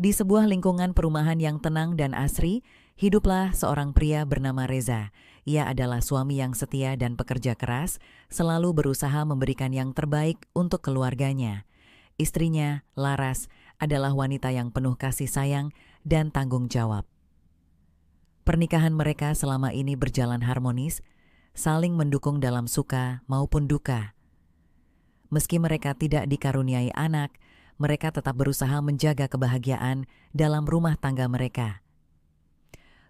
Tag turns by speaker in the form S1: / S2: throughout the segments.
S1: Di sebuah lingkungan perumahan yang tenang dan asri, hiduplah seorang pria bernama Reza. Ia adalah suami yang setia dan pekerja keras, selalu berusaha memberikan yang terbaik untuk keluarganya. Istrinya, Laras, adalah wanita yang penuh kasih sayang dan tanggung jawab. Pernikahan mereka selama ini berjalan harmonis, saling mendukung dalam suka maupun duka. Meski mereka tidak dikaruniai anak, mereka tetap berusaha menjaga kebahagiaan dalam rumah tangga mereka.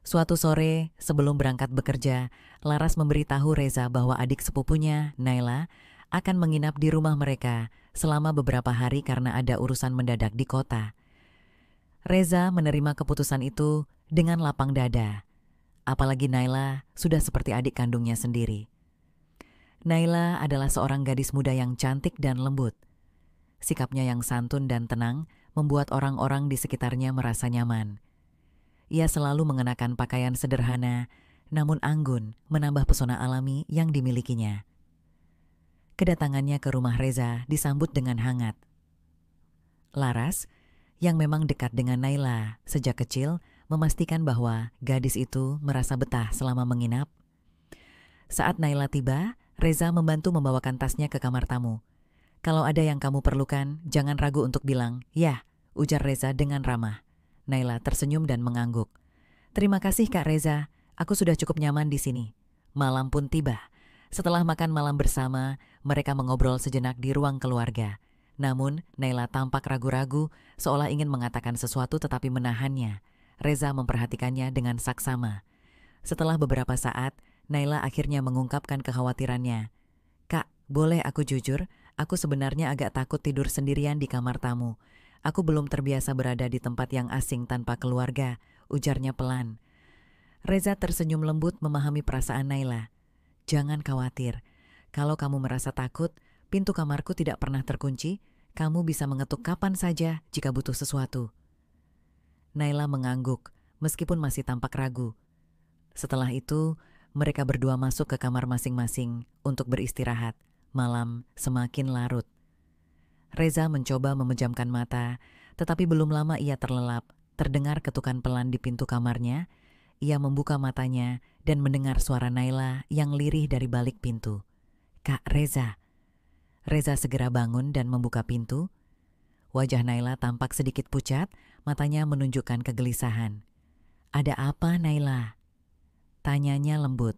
S1: Suatu sore, sebelum berangkat bekerja, Laras memberitahu Reza bahwa adik sepupunya, Naila, akan menginap di rumah mereka selama beberapa hari karena ada urusan mendadak di kota. Reza menerima keputusan itu dengan lapang dada. Apalagi Naila sudah seperti adik kandungnya sendiri. Naila adalah seorang gadis muda yang cantik dan lembut. Sikapnya yang santun dan tenang membuat orang-orang di sekitarnya merasa nyaman. Ia selalu mengenakan pakaian sederhana, namun anggun menambah pesona alami yang dimilikinya. Kedatangannya ke rumah Reza disambut dengan hangat. Laras, yang memang dekat dengan Naila sejak kecil, memastikan bahwa gadis itu merasa betah selama menginap. Saat Naila tiba, Reza membantu membawakan tasnya ke kamar tamu. "Kalau ada yang kamu perlukan, jangan ragu untuk bilang, ya," ujar Reza dengan ramah. Naila tersenyum dan mengangguk. "Terima kasih Kak Reza, aku sudah cukup nyaman di sini." Malam pun tiba. Setelah makan malam bersama, mereka mengobrol sejenak di ruang keluarga. Namun, Naila tampak ragu-ragu, seolah ingin mengatakan sesuatu tetapi menahannya. Reza memperhatikannya dengan saksama. Setelah beberapa saat, Naila akhirnya mengungkapkan kekhawatirannya. "Kak, boleh aku jujur? Aku sebenarnya agak takut tidur sendirian di kamar tamu. Aku belum terbiasa berada di tempat yang asing tanpa keluarga," ujarnya pelan. Reza tersenyum lembut memahami perasaan Naila. "Jangan khawatir. Kalau kamu merasa takut, pintu kamarku tidak pernah terkunci. Kamu bisa mengetuk kapan saja jika butuh sesuatu." Naila mengangguk, meskipun masih tampak ragu. Setelah itu, mereka berdua masuk ke kamar masing-masing untuk beristirahat. Malam semakin larut. Reza mencoba memejamkan mata, tetapi belum lama ia terlelap. Terdengar ketukan pelan di pintu kamarnya. Ia membuka matanya dan mendengar suara Naila yang lirih dari balik pintu. "Kak Reza." Reza segera bangun dan membuka pintu. Wajah Naila tampak sedikit pucat, matanya menunjukkan kegelisahan. "Ada apa, Naila?" tanyanya lembut.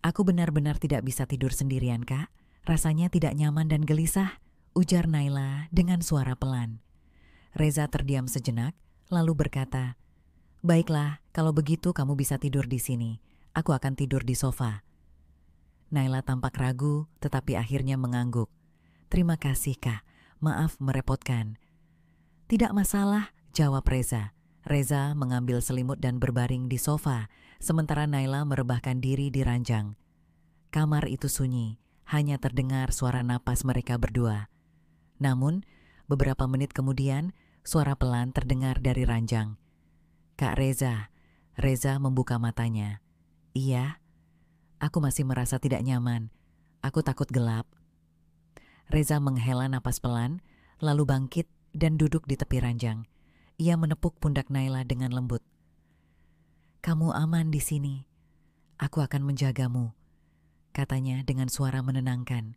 S1: "Aku benar-benar tidak bisa tidur sendirian, Kak. Rasanya tidak nyaman dan gelisah," ujar Naila dengan suara pelan. Reza terdiam sejenak, lalu berkata, "Baiklah, kalau begitu kamu bisa tidur di sini. Aku akan tidur di sofa." Naila tampak ragu, tetapi akhirnya mengangguk. "Terima kasih, Kak. Maaf merepotkan." "Tidak masalah," jawab Reza. Reza mengambil selimut dan berbaring di sofa, sementara Naila merebahkan diri di ranjang. Kamar itu sunyi, hanya terdengar suara napas mereka berdua. Namun, beberapa menit kemudian, suara pelan terdengar dari ranjang. "Kak Reza." Reza membuka matanya. "Iya, aku masih merasa tidak nyaman. Aku takut gelap." Reza menghela napas pelan, lalu bangkit dan duduk di tepi ranjang. Ia menepuk pundak Naila dengan lembut. "Kamu aman di sini. Aku akan menjagamu," katanya dengan suara menenangkan.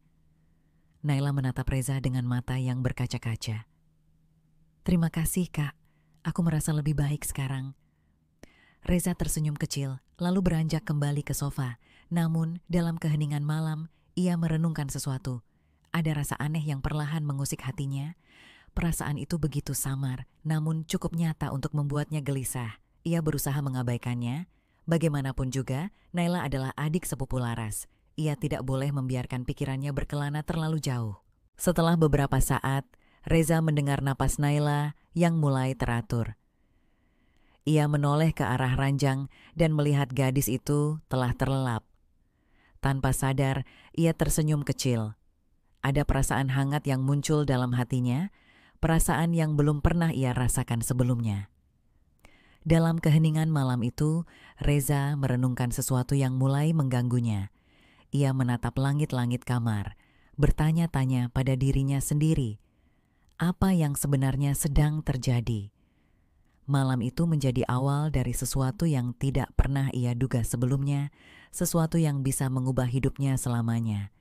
S1: Naila menatap Reza dengan mata yang berkaca-kaca. "Terima kasih, Kak. Aku merasa lebih baik sekarang." Reza tersenyum kecil, lalu beranjak kembali ke sofa. Namun, dalam keheningan malam, ia merenungkan sesuatu. Ada rasa aneh yang perlahan mengusik hatinya. Perasaan itu begitu samar, namun cukup nyata untuk membuatnya gelisah. Ia berusaha mengabaikannya. Bagaimanapun juga, Naila adalah adik sepupu Laras. Ia tidak boleh membiarkan pikirannya berkelana terlalu jauh. Setelah beberapa saat, Reza mendengar napas Naila yang mulai teratur. Ia menoleh ke arah ranjang dan melihat gadis itu telah terlelap. Tanpa sadar, ia tersenyum kecil. Ada perasaan hangat yang muncul dalam hatinya, perasaan yang belum pernah ia rasakan sebelumnya. Dalam keheningan malam itu, Reza merenungkan sesuatu yang mulai mengganggunya. Ia menatap langit-langit kamar, bertanya-tanya pada dirinya sendiri. apa yang sebenarnya sedang terjadi. Malam itu menjadi awal dari sesuatu yang tidak pernah ia duga sebelumnya, sesuatu yang bisa mengubah hidupnya selamanya.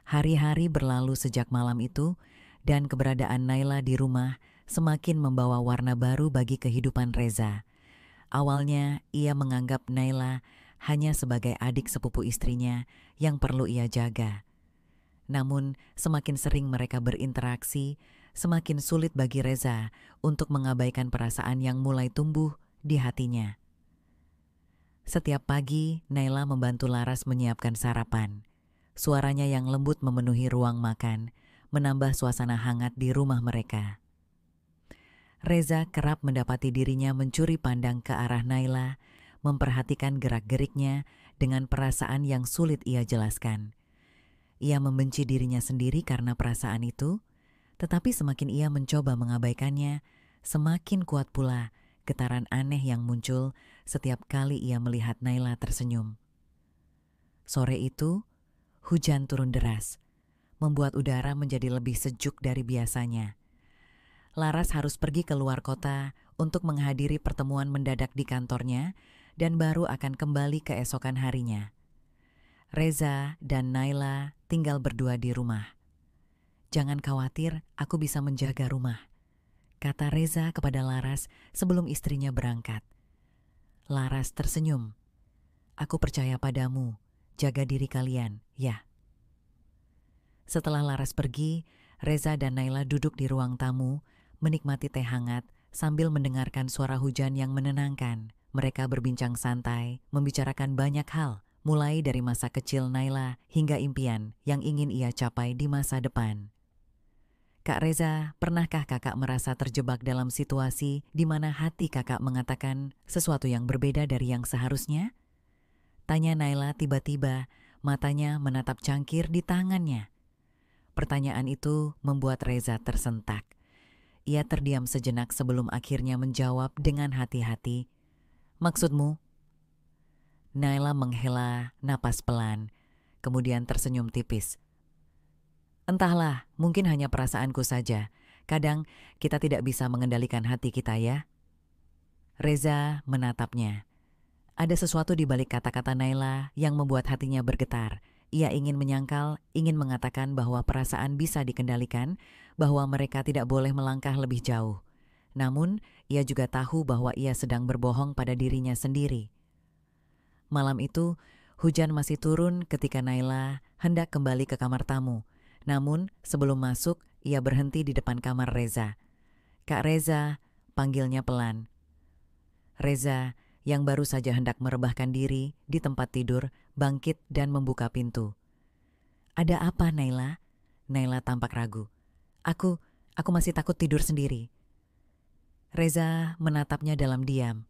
S1: Hari-hari berlalu sejak malam itu, dan keberadaan Naila di rumah semakin membawa warna baru bagi kehidupan Reza. Awalnya, ia menganggap Naila hanya sebagai adik sepupu istrinya yang perlu ia jaga. Namun, semakin sering mereka berinteraksi, semakin sulit bagi Reza untuk mengabaikan perasaan yang mulai tumbuh di hatinya. Setiap pagi, Naila membantu Laras menyiapkan sarapan. Suaranya yang lembut memenuhi ruang makan, menambah suasana hangat di rumah mereka. Reza kerap mendapati dirinya mencuri pandang ke arah Naila, memperhatikan gerak-geriknya dengan perasaan yang sulit ia jelaskan. Ia membenci dirinya sendiri karena perasaan itu, tetapi semakin ia mencoba mengabaikannya, semakin kuat pula getaran aneh yang muncul setiap kali ia melihat Naila tersenyum. Sore itu, hujan turun deras, membuat udara menjadi lebih sejuk dari biasanya. Laras harus pergi ke luar kota untuk menghadiri pertemuan mendadak di kantornya dan baru akan kembali keesokan harinya. Reza dan Naila tinggal berdua di rumah. "Jangan khawatir, aku bisa menjaga rumah," kata Reza kepada Laras sebelum istrinya berangkat. Laras tersenyum. "Aku percaya padamu, jaga diri kalian, ya." Setelah Laras pergi, Reza dan Naila duduk di ruang tamu, menikmati teh hangat sambil mendengarkan suara hujan yang menenangkan. Mereka berbincang santai, membicarakan banyak hal, mulai dari masa kecil Naila hingga impian yang ingin ia capai di masa depan. "Kak Reza, pernahkah kakak merasa terjebak dalam situasi di mana hati kakak mengatakan sesuatu yang berbeda dari yang seharusnya?" Tanya Naila tiba-tiba, matanya menatap cangkir di tangannya. Pertanyaan itu membuat Reza tersentak. Ia terdiam sejenak sebelum akhirnya menjawab dengan hati-hati, "Maksudmu?" Naila menghela napas pelan, kemudian tersenyum tipis. "Entahlah, mungkin hanya perasaanku saja. Kadang kita tidak bisa mengendalikan hati kita, ya." Reza menatapnya. Ada sesuatu di balik kata-kata Naila yang membuat hatinya bergetar. Ia ingin menyangkal, ingin mengatakan bahwa perasaan bisa dikendalikan, bahwa mereka tidak boleh melangkah lebih jauh. Namun, ia juga tahu bahwa ia sedang berbohong pada dirinya sendiri. Malam itu, hujan masih turun ketika Naila hendak kembali ke kamar tamu. Namun, sebelum masuk, ia berhenti di depan kamar Reza. "Kak Reza," panggilnya pelan. Reza, yang baru saja hendak merebahkan diri di tempat tidur, bangkit dan membuka pintu. "Ada apa, Naila?" Naila tampak ragu. Aku masih takut tidur sendiri." Reza menatapnya dalam diam.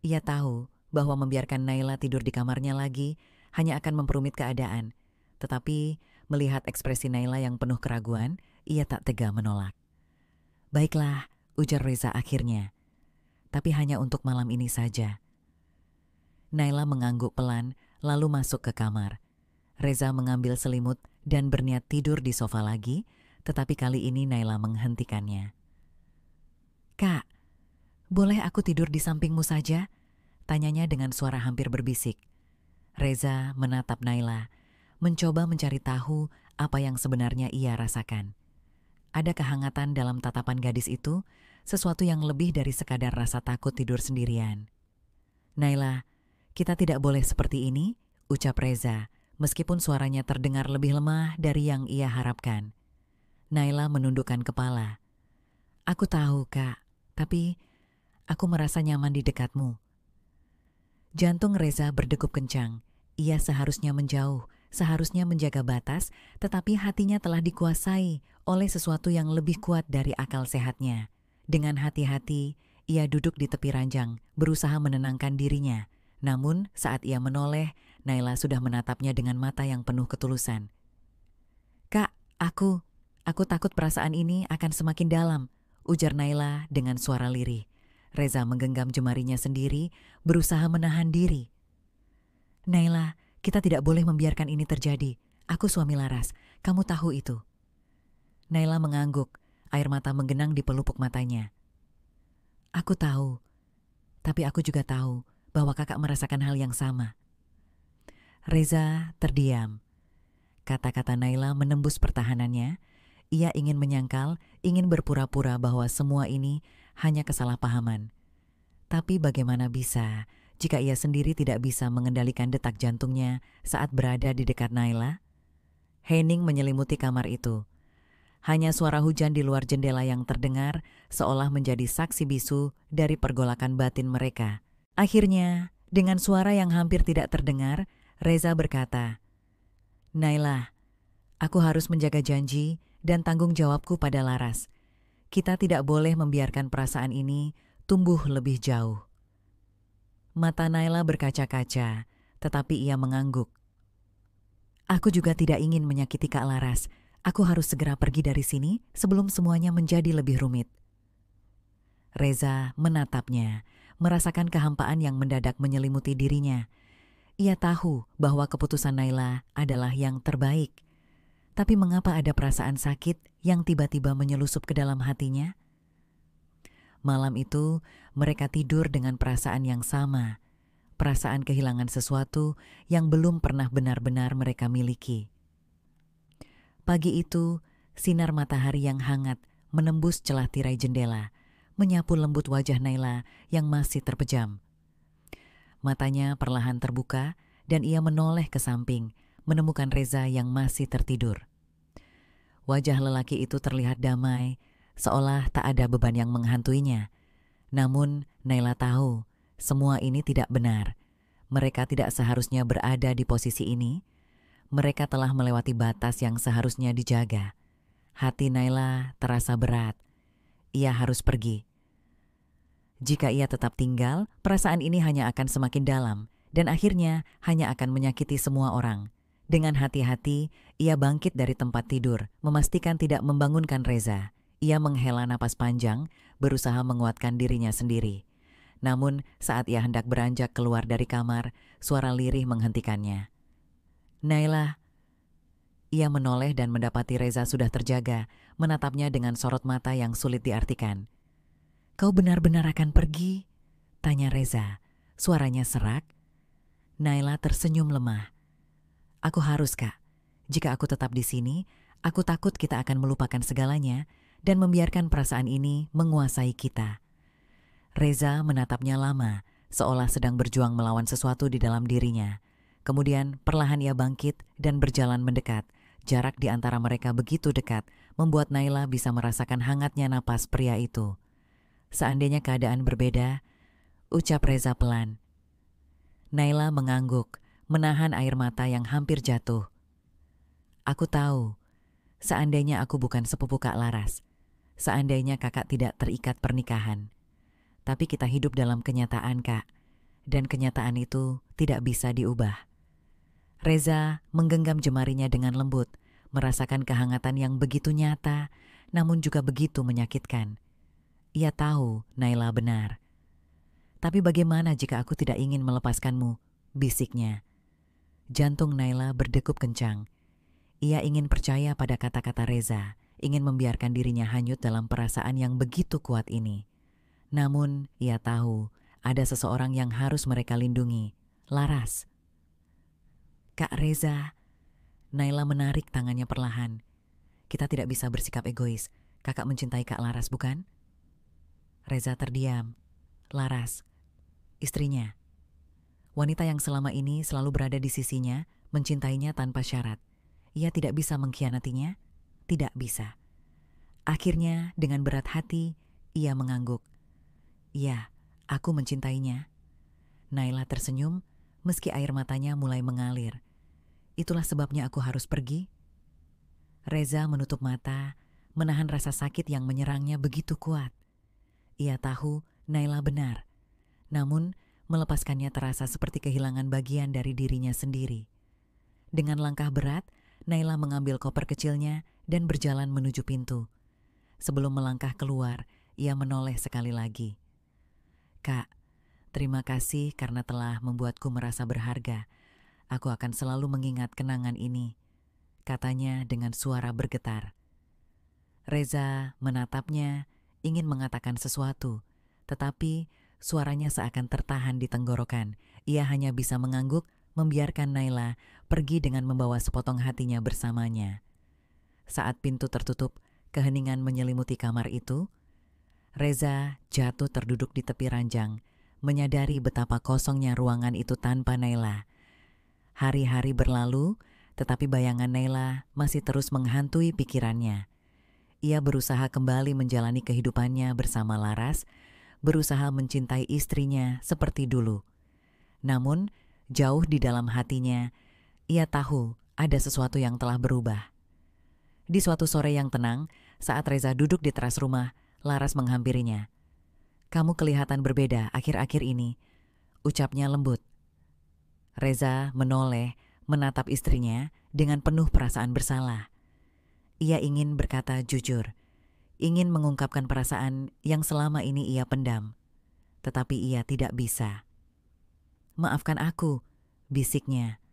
S1: Ia tahu bahwa membiarkan Naila tidur di kamarnya lagi hanya akan memperumit keadaan. Tetapi melihat ekspresi Naila yang penuh keraguan, ia tak tega menolak. "Baiklah," ujar Reza akhirnya. "Tapi hanya untuk malam ini saja." Naila mengangguk pelan, lalu masuk ke kamar. Reza mengambil selimut dan berniat tidur di sofa lagi, tetapi kali ini Naila menghentikannya. "Kak, boleh aku tidur di sampingmu saja?" tanyanya dengan suara hampir berbisik. Reza menatap Naila, mencoba mencari tahu apa yang sebenarnya ia rasakan. Ada kehangatan dalam tatapan gadis itu, sesuatu yang lebih dari sekadar rasa takut tidur sendirian. "Naila, kita tidak boleh seperti ini," ucap Reza, meskipun suaranya terdengar lebih lemah dari yang ia harapkan. Naila menundukkan kepala. "Aku tahu, Kak, tapi aku merasa nyaman di dekatmu." Jantung Reza berdegup kencang. Ia seharusnya menjauh, seharusnya menjaga batas, tetapi hatinya telah dikuasai oleh sesuatu yang lebih kuat dari akal sehatnya. Dengan hati-hati, ia duduk di tepi ranjang, berusaha menenangkan dirinya. Namun, saat ia menoleh, Naila sudah menatapnya dengan mata yang penuh ketulusan. "Kak, aku takut perasaan ini akan semakin dalam," ujar Naila dengan suara lirih. Reza menggenggam jemarinya sendiri, berusaha menahan diri. "Naila, kita tidak boleh membiarkan ini terjadi. Aku suami Laras, kamu tahu itu." Naila mengangguk. Air mata menggenang di pelupuk matanya. Aku tahu, tapi aku juga tahu bahwa kakak merasakan hal yang sama. Reza terdiam. Kata-kata Naila menembus pertahanannya. Ia ingin menyangkal, ingin berpura-pura bahwa semua ini hanya kesalahpahaman. Tapi bagaimana bisa jika ia sendiri tidak bisa mengendalikan detak jantungnya saat berada di dekat Naila? Henning menyelimuti kamar itu. Hanya suara hujan di luar jendela yang terdengar seolah menjadi saksi bisu dari pergolakan batin mereka. Akhirnya, dengan suara yang hampir tidak terdengar, Reza berkata, "Naila, aku harus menjaga janji dan tanggung jawabku pada Laras. Kita tidak boleh membiarkan perasaan ini tumbuh lebih jauh." Mata Naila berkaca-kaca, tetapi ia mengangguk. "Aku juga tidak ingin menyakiti Kak Laras. Aku harus segera pergi dari sini sebelum semuanya menjadi lebih rumit." Reza menatapnya, merasakan kehampaan yang mendadak menyelimuti dirinya. Ia tahu bahwa keputusan Naila adalah yang terbaik. Tapi mengapa ada perasaan sakit yang tiba-tiba menyelusup ke dalam hatinya? Malam itu, mereka tidur dengan perasaan yang sama. Perasaan kehilangan sesuatu yang belum pernah benar-benar mereka miliki. Pagi itu, sinar matahari yang hangat menembus celah tirai jendela, menyapu lembut wajah Naila yang masih terpejam. Matanya perlahan terbuka dan ia menoleh ke samping, menemukan Reza yang masih tertidur. Wajah lelaki itu terlihat damai, seolah tak ada beban yang menghantuinya. Namun, Naila tahu, semua ini tidak benar. Mereka tidak seharusnya berada di posisi ini. Mereka telah melewati batas yang seharusnya dijaga. Hati Naila terasa berat. Ia harus pergi. Jika ia tetap tinggal, perasaan ini hanya akan semakin dalam dan akhirnya hanya akan menyakiti semua orang. Dengan hati-hati, ia bangkit dari tempat tidur, memastikan tidak membangunkan Reza. Ia menghela napas panjang, berusaha menguatkan dirinya sendiri. Namun, saat ia hendak beranjak keluar dari kamar, suara lirih menghentikannya. "Naila." Ia menoleh dan mendapati Reza sudah terjaga, menatapnya dengan sorot mata yang sulit diartikan. "Kau benar-benar akan pergi?" tanya Reza. Suaranya serak. Naila tersenyum lemah. "Aku harus, Kak. Jika aku tetap di sini, aku takut kita akan melupakan segalanya dan membiarkan perasaan ini menguasai kita." Reza menatapnya lama, seolah sedang berjuang melawan sesuatu di dalam dirinya. Kemudian perlahan ia bangkit dan berjalan mendekat. Jarak di antara mereka begitu dekat, membuat Naila bisa merasakan hangatnya napas pria itu. "Seandainya keadaan berbeda," ucap Reza pelan. Naila mengangguk, menahan air mata yang hampir jatuh. "Aku tahu, seandainya aku bukan sepupu Kak Laras, seandainya kakak tidak terikat pernikahan. Tapi kita hidup dalam kenyataan, Kak, dan kenyataan itu tidak bisa diubah." Reza menggenggam jemarinya dengan lembut, merasakan kehangatan yang begitu nyata, namun juga begitu menyakitkan. Ia tahu Naila benar. "Tapi bagaimana jika aku tidak ingin melepaskanmu?" bisiknya. Jantung Naila berdegup kencang. Ia ingin percaya pada kata-kata Reza, ingin membiarkan dirinya hanyut dalam perasaan yang begitu kuat ini. Namun, ia tahu ada seseorang yang harus mereka lindungi, Laras. "Kak Reza." Naila menarik tangannya perlahan. "Kita tidak bisa bersikap egois. Kakak mencintai Kak Laras, bukan?" Reza terdiam. Laras, istrinya. Wanita yang selama ini selalu berada di sisinya, mencintainya tanpa syarat. Ia tidak bisa mengkhianatinya? Tidak bisa. Akhirnya, dengan berat hati, ia mengangguk. "Iya, aku mencintainya." Naila tersenyum, meski air matanya mulai mengalir. "Itulah sebabnya aku harus pergi." Reza menutup mata, menahan rasa sakit yang menyerangnya begitu kuat. Ia tahu Naila benar, namun melepaskannya terasa seperti kehilangan bagian dari dirinya sendiri. Dengan langkah berat, Naila mengambil koper kecilnya dan berjalan menuju pintu. Sebelum melangkah keluar, ia menoleh sekali lagi. "Kak, terima kasih karena telah membuatku merasa berharga. Aku akan selalu mengingat kenangan ini," katanya dengan suara bergetar. Reza menatapnya, ingin mengatakan sesuatu, tetapi suaranya seakan tertahan di tenggorokan. Ia hanya bisa mengangguk, membiarkan Naila pergi dengan membawa sepotong hatinya bersamanya. Saat pintu tertutup, keheningan menyelimuti kamar itu. Reza jatuh terduduk di tepi ranjang, menyadari betapa kosongnya ruangan itu tanpa Naila. Hari-hari berlalu, tetapi bayangan Naila masih terus menghantui pikirannya. Ia berusaha kembali menjalani kehidupannya bersama Laras, berusaha mencintai istrinya seperti dulu. Namun, jauh di dalam hatinya, ia tahu ada sesuatu yang telah berubah. Di suatu sore yang tenang, saat Reza duduk di teras rumah, Laras menghampirinya. "Kamu kelihatan berbeda akhir-akhir ini," ucapnya lembut. Reza menoleh, menatap istrinya dengan penuh perasaan bersalah. Ia ingin berkata jujur, ingin mengungkapkan perasaan yang selama ini ia pendam. Tetapi ia tidak bisa. "Maafkan aku," bisiknya.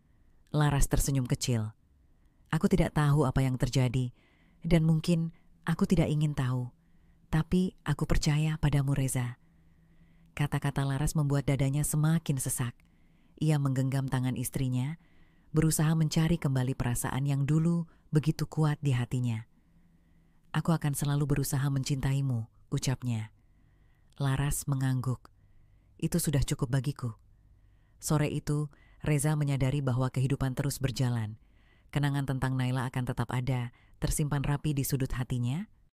S1: Laras tersenyum kecil. "Aku tidak tahu apa yang terjadi, dan mungkin aku tidak ingin tahu. Tapi aku percaya padamu, Reza." Kata-kata Laras membuat dadanya semakin sesak. Ia menggenggam tangan istrinya, berusaha mencari kembali perasaan yang dulu begitu kuat di hatinya. "Aku akan selalu berusaha mencintaimu," ucapnya. Laras mengangguk. Itu sudah cukup bagiku. Sore itu, Reza menyadari bahwa kehidupan terus berjalan. Kenangan tentang Naila akan tetap ada, tersimpan rapi di sudut hatinya,